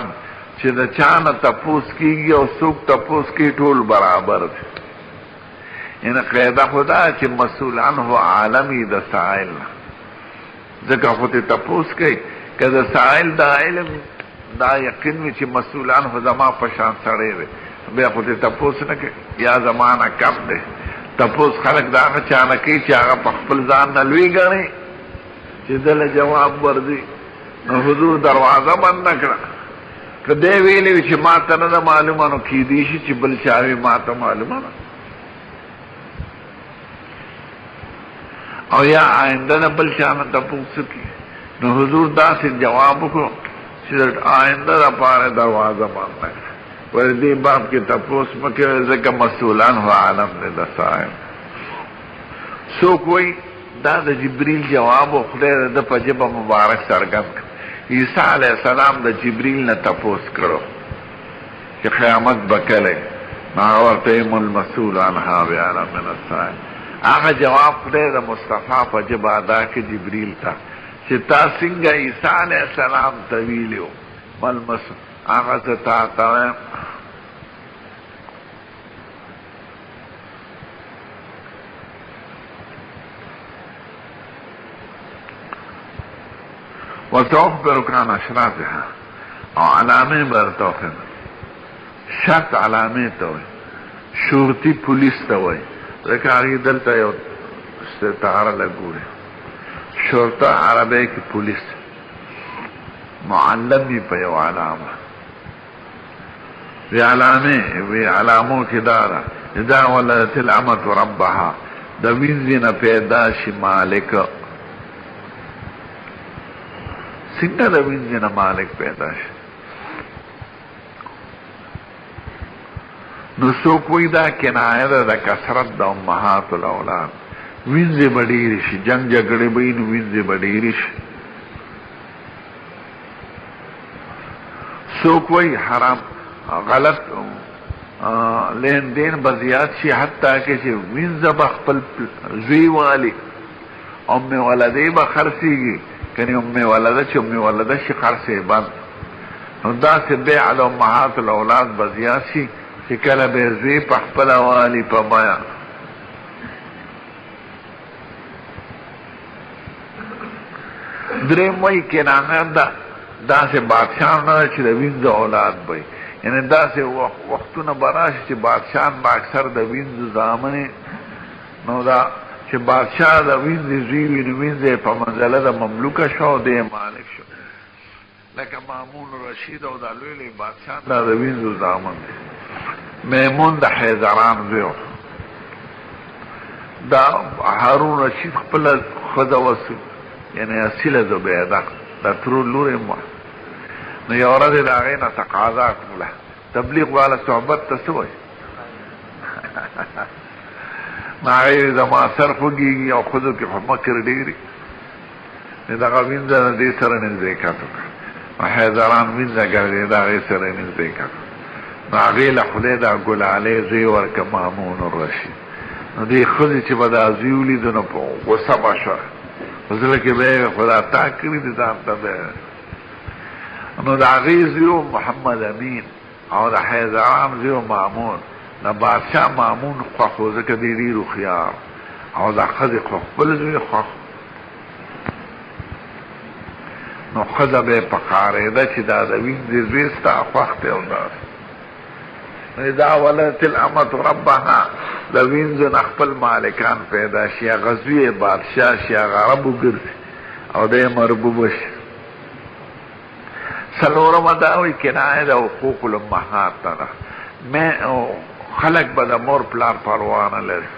[SPEAKER 1] چې د چا نه تپوس کېږي او څوک تپوس کوي ټول برابر دي یعنې قاعده خو دا چې مسؤول عنه عالمي د سائل نه ځکه خو ترې تپوس کوي که د سائل دا علم دا یقین وي چې مسؤول عنه زما په شان سړی دی بیا خو ترې تپوس نه کوي یا زما نه کم دی تپوس خلک د هغه چا نه کوي چې هغه په خپل ځان نه لوی ګڼي چې دله جواب ورځي نو حضور دروازه بند نه کړه که دی ویلی وي چې ما ته نه ده معلومه نو کیدی شي چې بل چا وي ما ته معلومه ده او یا آینده نه بل چا نه تپوس کړي نو حضور داسې جواب وکړو چې د آینده دپاره دروازه بند نه کړه ولې دې باب کې تپوس مه کوئ ځکه مسؤولان هو عالم دی د صاحب څوک وایي دا د جبریل جواب و خدای د ده په ژبه مبارک څرګند کړ عیسی علیه السلام د جبریل نه تپوس کړو چې قیامت به کلی نو هغه ورته یم المسؤول عنها بعلم من السائل هغه جواب خدای د مصطفی په ژبه ادا کړي جبریل ته چې تا څنګه عیسی علیه السلام ته ویلي وو ملمسؤول هغه زه تا ته وایم وتخبرك عن اشراطها او علامه برتوخن شرط علامه ته وي شرطي پولیس ته وي ځکه هغه دلته یو ستاره لګوري شرطه عربی کې پولیس معلمي په یو علامه وی علامه وی علامو کې دارا اذا ولدت الامه ربها د وینځنه پیدا شي مالک څنګه د وینځنه مالک پیدا شي نو څوک وایي دا کنایه ده د کثرت د امهات الاولاد وینځې به ډېرې شي جنګ جګړې به وي نو وینځې به ډېرې شي څوک وایي حرام غلط لین دین به زیات شي حتی که چې وینځه به خپل زوی والي ام ولدې به خرڅېږي کنی ام ولده چې ام ولده شي خرڅې بند نو داسې بیع د امهات الاولاد به زیات شي چې کله به زوی په خپل والی په مایا درې مې کنانه داسې بادشاہ نه چې د وینځو اولاد وي، یعنی داسې وختونه به راشي چې بادشاهان به اکثر د وینځو زامنې نو دا چې بادشاہ د وینځې زوی وي نو وینځې په منزله د مملوکه شو او دی مالک شو، لکه مامون رشید او دا لوی لوی بادشاهان دا د وینځو زامن دی. میمون د حیدران زوی دا هارون رشید خپله ښځه وسو یعنی اصیله زبیده دا ترور لور مو نو یو ورځ د هغې نه تقاضا کړله تبلیغ والا صحبت ته څه وایي نو هغې زما سر خوږېږي او ښځو کې خو مکر ډېرې نو دغه وینځه نه دې سره نږدې کټ وکړه نو حیدران وینځه ګرځېده هغې سره یې نږدې کټ نو هغې له خدای دا ګلالۍ زوی ورکړه مامون الرشید نو دې ښځې چې به دا زوی ولیدو نو په غوسه به شوه زړه کې به یې خدا تا کړي دي ځان ته به نو د هغې زوی محمد امین او د حیدران زوی مامون د بادشاه مامون خوښ و ځکه دی ډېر هوښیار او د ښځې خو خپل زوی خوښ نو ښځه به یې پکارېده چې دا د وینځې زوی ستا خوښ دی او داسې اذا ولدت الامة ربها د وینځو نه خپل مالکان پیدا شي هغه زوی بادشاه شي هغه رب وګرځي او دی مربوبه شي. څلورمه دا وایي کنایه د حقوق الامهات نه ده خلک به د مور پلار پروا نه لري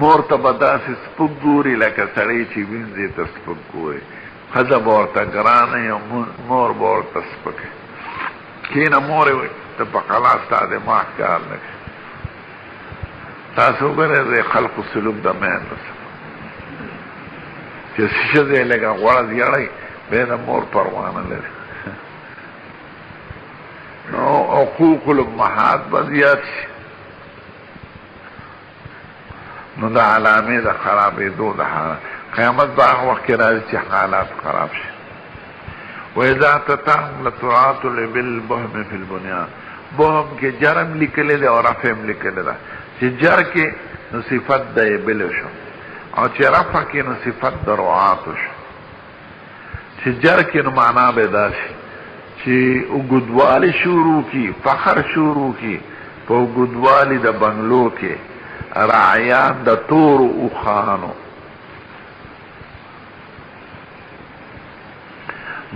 [SPEAKER 1] مور ته به داسې سپک ګوري لکه سړی چې وینځې ته سپک ګوري ښځه به ورته ګرانه او مور به ورته سپکه کښېنه مورې وایي ته په خلاص تا دماغ کار نه کوي تاسو وګورئ د خلقو سلوک د میندو سره چې ښځه یې لږه غوړه زیړی بیا د مور پروا نه لري نو حقوق الامهات به زیات شي نو د علامې د خرابېدو د قیامت به هغه وخت کې راځي چې حالات خراب شي. وإذا تتهم لترات بالبهم في البنيان بهم کې جرم لیکلی دی او رفع هم لیکلی ده چې جر کې نو صفت د بلو شو او چې رفع کې نو صفت د رعاتو شو چې جر کې نو معنا به دا شي چې اوږدوالی شروع کی فخر شروع کی په اوږدوالي د بنګلو کې رعیان د تورو اوښانو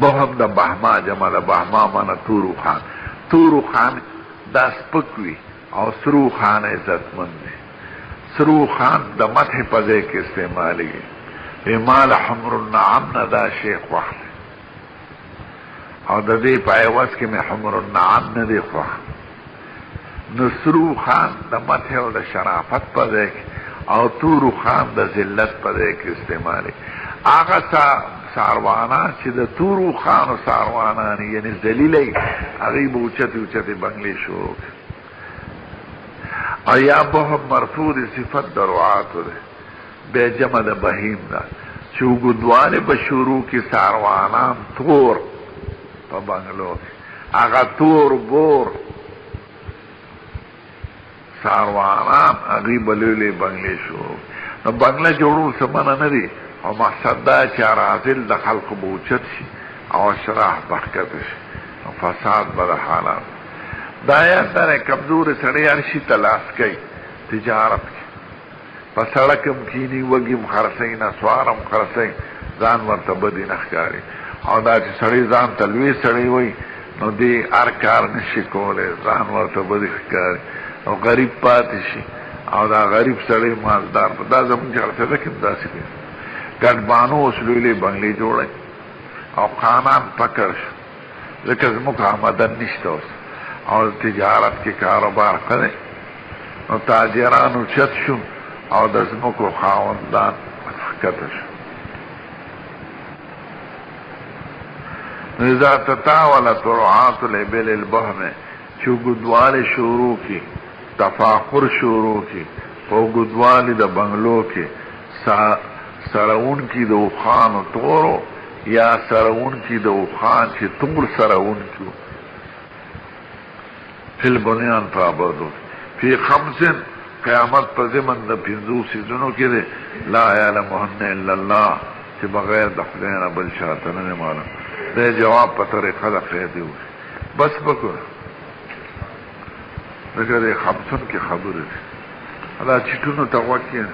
[SPEAKER 1] بهم د بهما جمع د بهما مانا تورو خان تورو خان دا سپک وي او سرو خان عزتمند دی سرو خان د مدح په ځای کې استعمالیږي مال حمر النعم نه دا شی خوښ دی او د دې په عوض کې مې حمر النعم نه دی خوښ نو سرو خان د مدح او د شرافت په ځای کې او تورو خان د ذلت په ځای کې استعمالیږي هغه ساروانان چې د تورو خانو ساروانان یعنی ذلیلې هغې به اوچتې اوچتې بنګلې شروع او یا بهم مرفوع د صفت د رعاتو دی بیا جمع د بهیم ده چې اوږدوالی به شروع کې ساروانان تور په بنګلو کې هغه تور بور ساروانان هغې به لوی لوی بنګلې شروع نو بنګله جوړول څه منع نه دي او مقصد دا چې راذل د خلقو به اوچت شي او اشراح به ښکته شي او فساد به د حالات دا یاد لرئ کمزورې سړی هر شي ته لاس کوي تجارت کې په سړک هم کښېني وږي هم خرڅوي نسوار هم خرڅوي ځان ورته بدې نه ښکاري او دا چې سړی ځان ته لوی سړی وایي نو دې هر کار نشي کولی ځان ورته بدې ښکاري او غریب پاتې شي او دا غریب سړی مالدار دا زموږ جلسه کې هم داسې دی ګډبانو اوس لوی لوی بنګلې جوړی او خانان پکړ شو ځکه زموږ آمدن نشته اوس او تجارت کې کاروبار ښه دی نو تاجران اوچت شو او د ځمکو خاوندان ښکته شو اذا تطاولت رعاة الابل البهم چې اوږدوالی شروع کی تفاخر شروع کی په اوږدوالي د بنګلو کې سرون کی د اوښانو تورو یا سرون کی د اوښان چې تور سرون کیو فی البنیان پابردو فی خمسن قیامت پر زمن دا پینزو سیزنو کی دے لا یعلمهن الا اللہ چی بغیر دخلین بل شاطنن معلوم دے جواب پر طریقہ دا خیدی ہوئی بس بکر لیکن دے خمسن کی خبر دی اللہ چیٹونو تغوکی ہے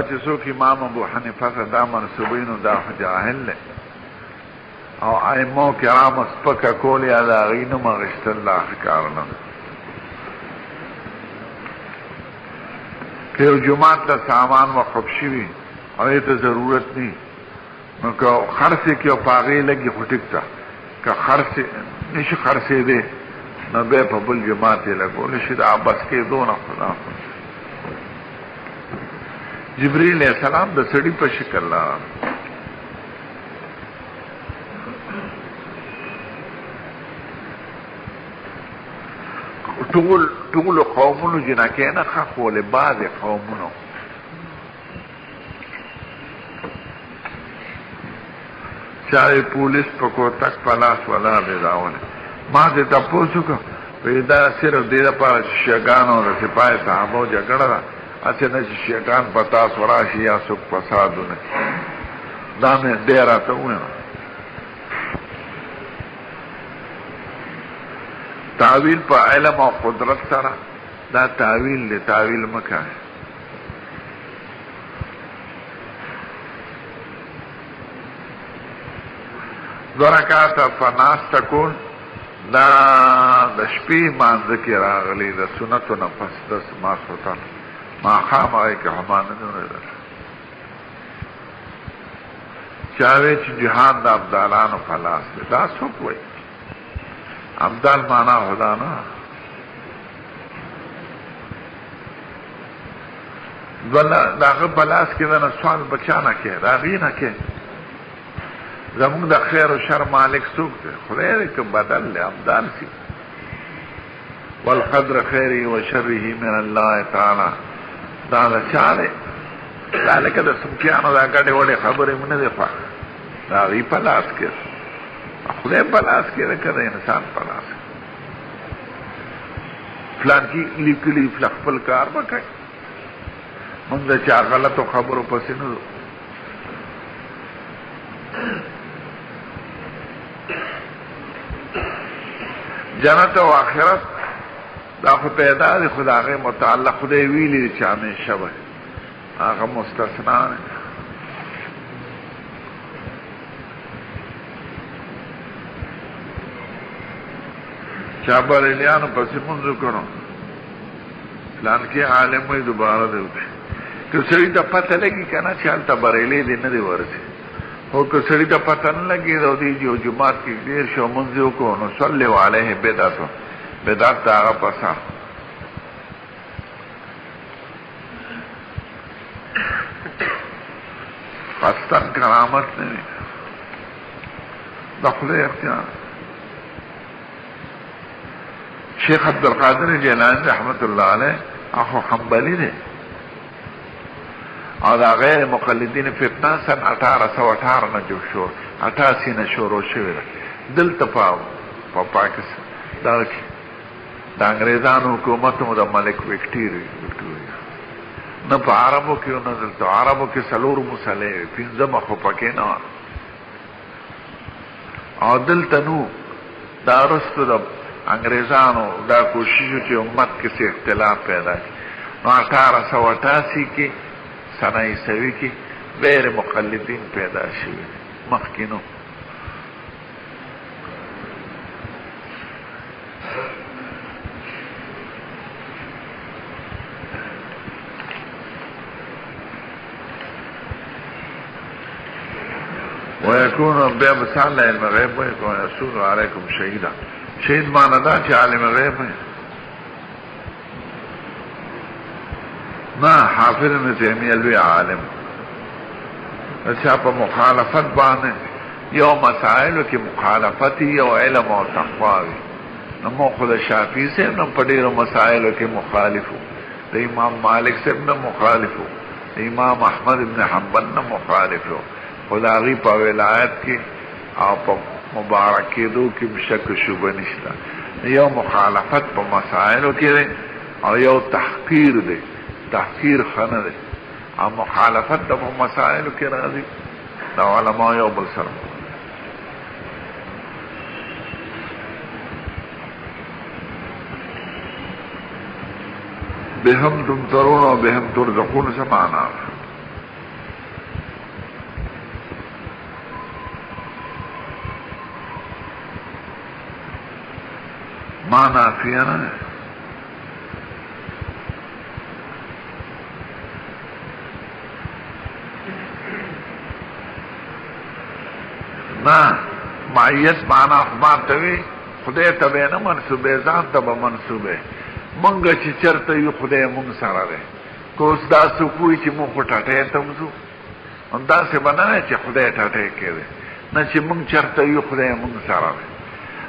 [SPEAKER 1] چیسو کی امام ابو حنیفہ کا دا منصوبینو دا جاہل لے او ائمو کرام سپکا کولی علا غینو مغشت اللہ کارنا کہ جماعت تا سامان وقف شوی او ایتا ضرورت نہیں نو که خرسی که پاغی لگی خوٹک تا که خرسی نشی خرسی دے نو بے پا بل جماعتی لگو نشی دا بس کے دون خدا جبریل علیہ السلام دا سڑی پا شکل لارا طول قومونو جنکینا خخول بعض قومونو چاہے پولیس پکو تک پلاس ولا دے داونے ما دے تا پوسو کا پیدا صرف دیده پارا شیگانو دا سپای صحابو جگڑا دا اچھے نا شیگان پتاس وراشی یا سک پسادو نے دامے دیرہ تا ہوئے نا تعویل پا علم و قدرت سارا دا تعویل لے تعویل مکہ ہے دورکاتا فناس تکون دا شپی مانزکی راغلی دا سنتو نفس دس ما سوتان ما خام آئی که حماندو ندر چاوے چی جہان دا عبدالانو پلاس دے دا سوک وئی عبدال مانا خدا نا داغه بلاس کې دا سوال بچانا کې راغی نه کې زمونږ د خیر او شر مالک څوک دی خدای دې بدل له عبدال سي والقدر خیره و شره من الله تعالی دا چاله دا لکه د سمکیانو دا ګډه وړه خبره مونږ نه ده دا وی پلاس کې خدای پلاس کې راکړه انسان پلاس فلان کی لیکلی خپل کار وکړي موږ دا چا غلطو خبرو پسې نه جنت او آخرت دا خو پیدا دی خدای متعلق خدای ویلی چې همیشه وي هغه مستثنا نه چا بریلیانو پسی منزو کنو فلان کی عالم وی دوباره دیو که سڑی تا پتا لگی کنا چال تا بریلی دی ندی ورسی او که سڑی تا پتا نلگی دو دی جو جماعت کی دیر شو منزو کنو صلیو علیه بداتو بدات تا آغا پسا خستن کرامت نوی دخل اختیار شیخ عبدالقادر جیلانی رحمت اللہ علیہ اخو حنبلی دے اور دا غیر مقلدین فتنہ سن 1818 نا جو شور 88 نا شورو شویر دل تپاو پاکستان دا انگریزان حکومتوں دا ملک وکٹوریا نا پا عربو کیو نزل تو عربو کی سلور مسلے پینزم اخو پاکینا اور دل تنو دا رستو دا انگریزانو دا کوششو چې امت کسی اختلاف پیدا کی نو 1888 کی سنه عیسوی کی غیر مقلدین پیدا شوی مخکینو ويكون بیا بسال علم غیب ويكون يسوع عليكم شهيدا شهید مانا دا چه عالم غیب ہے نا حافظ ابن تیمیہ لوی عالم اچھا پا مخالفت بانے یو مسائلو کی مخالفتی یو علم و تقواوی نمو خود شافی سے نم پڑیرو مسائلو کی مخالفو دا امام مالک سے نم مخالفو دا امام احمد ابن حنبل نم مخالفو خدا غیب پا ولایت کی او په مبارک کېدو کې شک شوبه نشته. یو مخالفت په مسائلو کې دی او یو تحقیر دی. تحقیر خنه دی او مخالفت په مسائلو کې راځي دا علماء یو بل سره بهم تمترون و بهم ترزقون سمانا مانا فینا نا معیت مانا اخبار توی خدای تبه نه منصوبه ځان تبه منصوبه منگا چی چرتا یو خدای منگ سره ده که اس دا سکوی چی منگ خو ٹاٹه تمزو دا سی بنانه چی خدای ٹاٹه که ده نا چی منگ چرتا یو خدای منگ سره ده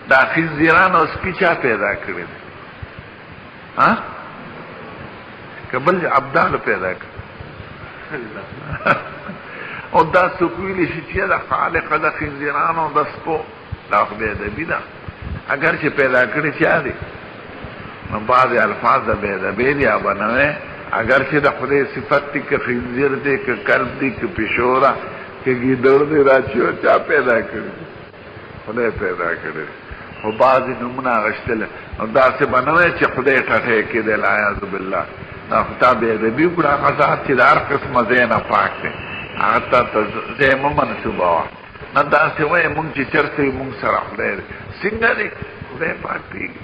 [SPEAKER 1] دا خنزیران اس کی چا پیدا کرده ده که بل عبدالو پیدا کرده او دا سکوی لیشی چیه دا خالق دا خنزیران و دا سپو دا خدای ده بیده اگر چی پیدا کرده چا ده بعض الفاظ دا بیدبی دیا بنوے اگرچہ دا خدای صفت دی که خنزیر دی که کلب دی که پیشورا که گیدر دی راچیو چا پیدا کردی خدای پیدا کردی و بعضی نمونه غشتل دا سی بنوے چه خدای ٹھٹھے که دی لایاذ باللہ دا خطا بیدبی کڑا قصاد چه دا هر قسم زین پاک دی آتا تا زیم منصوبا وا نا دا سی وی منگ چه چرسی منگ سر خدای دی سنگا دی خدای پاک دیگی.